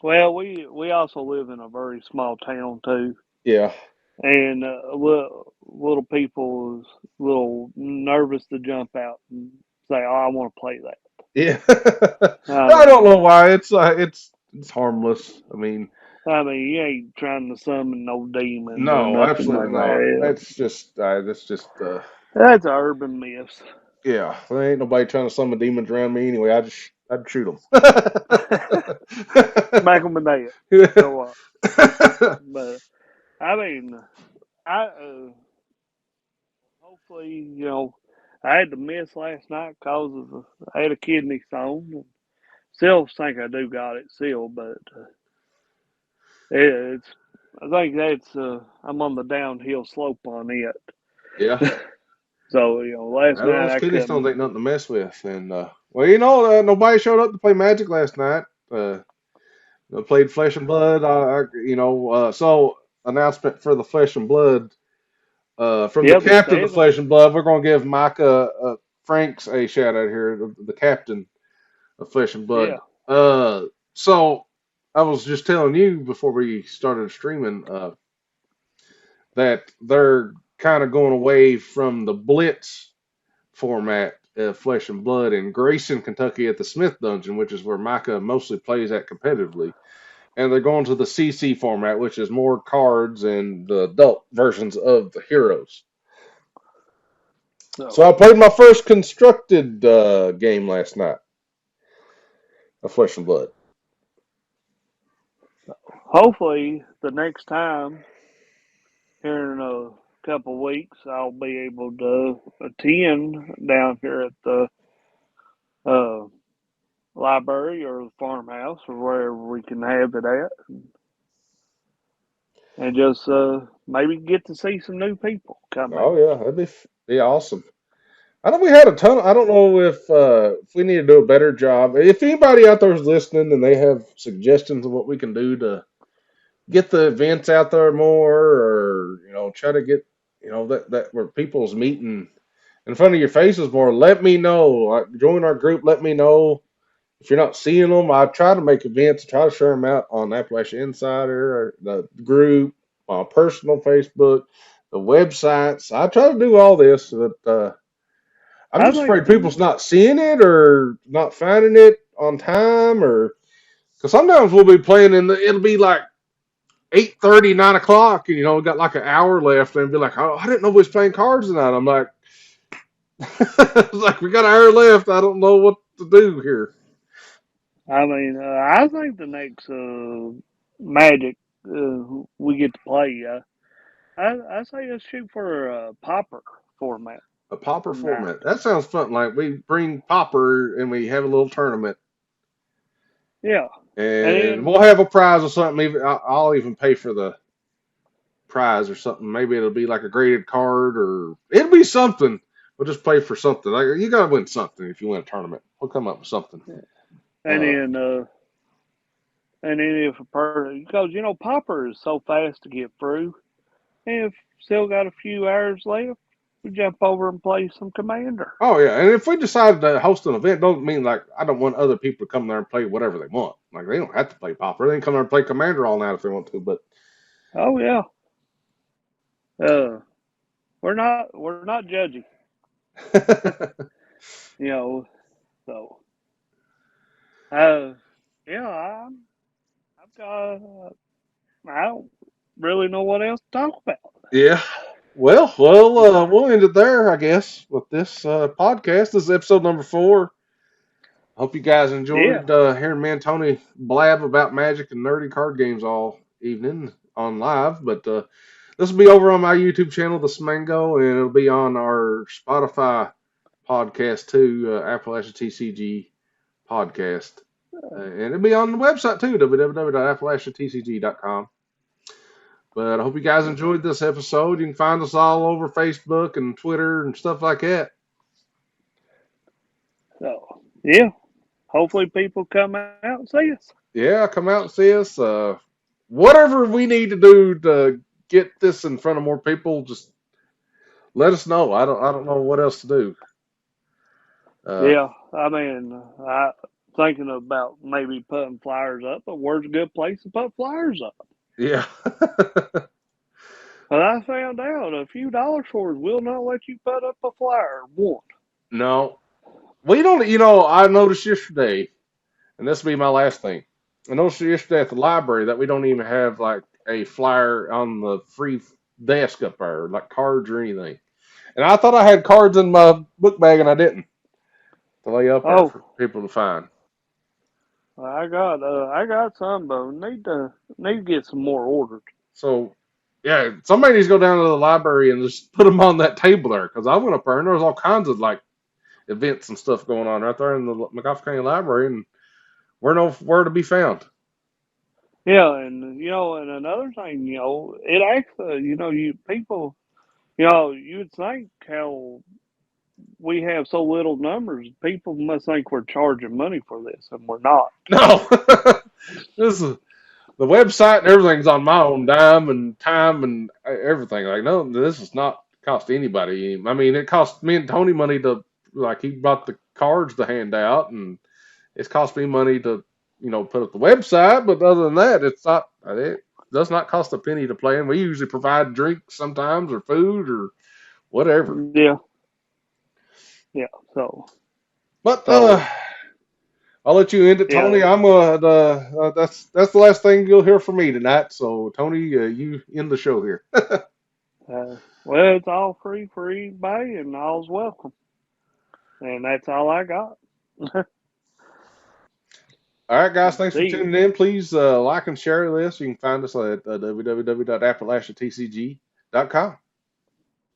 Well, we also live in a very small town too, Yeah, and little people is a little nervous to jump out and say, "Oh, I want to play that." yeah. I I don't know mean, why it's harmless. I mean, you ain't trying to summon no demons or no, nothing like absolutely not. that. That's just That's urban myths. yeah. There ain't nobody trying to summon demons around me anyway. I'd shoot them. Smack them in the head. So what? But I mean, I hopefully I had to miss last night because I had a kidney stone. Still think I do got it still, but it's I think that's I'm on the downhill slope on it. Yeah. So last night Those I kidney stones couldn't. ain't nothing to mess with. And well, nobody showed up to play Magic last night. They played Flesh and Blood. So announcement for the Flesh and Blood. From the Yeah, the captain of seven. Flesh and Blood, we're gonna give Micah Franks a shout out here, the captain of Flesh and Blood. Yeah, So I was just telling you before we started streaming that they're kind of going away from the Blitz format of Flesh and Blood in Grayson, Kentucky at the Smith Dungeon, which is where Micah mostly plays at competitively. And they're going to the CC format, which is more cards and the adult versions of the heroes. So so I played my first constructed game last night of Flesh and Blood. hopefully the next time here in a couple weeks I'll be able to attend down here at the uh, library or the farmhouse or wherever we can have it at, and just maybe get to see some new people come Oh out. yeah, be awesome. I know we had a ton. I don't know if we need to do a better job. If anybody out there is listening and they have suggestions of what we can do to get the events out there more, or try to get that where people's meeting in front of your faces more, let me know. Like, join our group. Let me know if you're not seeing them. I try to make events, try to share them out on Appalachia Insider, or the group, my personal Facebook, the websites. I try to do all this, but I'm I just think afraid people's not seeing it or not finding it on time, or because sometimes we'll be playing and it'll be like 8:30, 9 o'clock, and we got like an hour left, and be like, oh, I didn't know we was playing cards tonight. I'm like, it's like we got an hour left. I don't know what to do here. I think the next Magic we get to play. I say let's shoot for a Pauper format A Pauper night. format. That sounds fun. Like we bring Pauper and we have a little tournament, Yeah, and and then we'll have a prize or something. Even I'll even pay for the prize or something. Maybe it'll be like a graded card, or it'll be something. We'll just play for something. Like you gotta win something if you win a tournament. We'll come up with something. and Uh, then uh, and then if a person because Pauper is so fast to get through, and if still got a few hours left, we jump over and play some Commander. oh yeah, and if we decide to host an event, don't mean like I don't want other people to come there and play whatever they want. Like they don't have to play Pauper. They can come there and play Commander all night if they want to. But Oh yeah, uh, we're not judgy, you know. So uh, yeah, I've got I don't really know what else to talk about. yeah. We'll end it there, I guess, with this podcast. This is episode number 4. Hope you guys Yeah. enjoyed hearing me and Tony blab about Magic and nerdy card games all evening on live. But this will be over on my YouTube channel, The Smango, and it'll be on our Spotify podcast too, Appalachia TCG podcast. And it'll be on the website too, www.appalachiatcg.com. But I hope you guys enjoyed this episode. You can find us all over Facebook and Twitter and stuff like that. So yeah. Hopefully people come out and see us. Yeah, come out and see us. Whatever we need to do to get this in front of more people, just let us know. I don't know what else to do. Uh, Yeah. I mean, I thinking about maybe putting flyers up, but where's a good place to put flyers up? yeah. But I found out a few dollar stores will not let you put up a flyer. One. No, we don't. I noticed yesterday, and this will be my last thing. I noticed yesterday at the library that we don't even have like a flyer on the free desk up there, like cards or anything. And I thought I had cards in my book bag, and I didn't to lay up there Oh, for people to find. I got some, but need to get some more ordered. So, yeah, somebody needs to go down to the library and just put them on that table there. Because I went up there and there was all kinds of like events and stuff going on right there in the McGough County Library, and we're nowhere to be found. Yeah, and and another thing, it actually, you people, you'd think how we have so little numbers, people must think we're charging money for this, and we're not. No, this is the website and everything's on my own dime and time and everything. Like, no, this is not cost anybody. I mean, it cost me and Tony money to like he bought the cards to hand out, and it's cost me money to put up the website. But other than that, it does not cost a penny to play. And we usually provide drinks sometimes or food or whatever. Yeah, yeah. So, But so I'll let you end it, yeah. Tony. That's the last thing you'll hear from me tonight. So Tony, you end the show here. Well, it's all free for eBay, and all's welcome, and that's all I got. All right, guys. Thanks for See you. tuning in. Please like and share this. You can find us at www.appalachiatcg.com.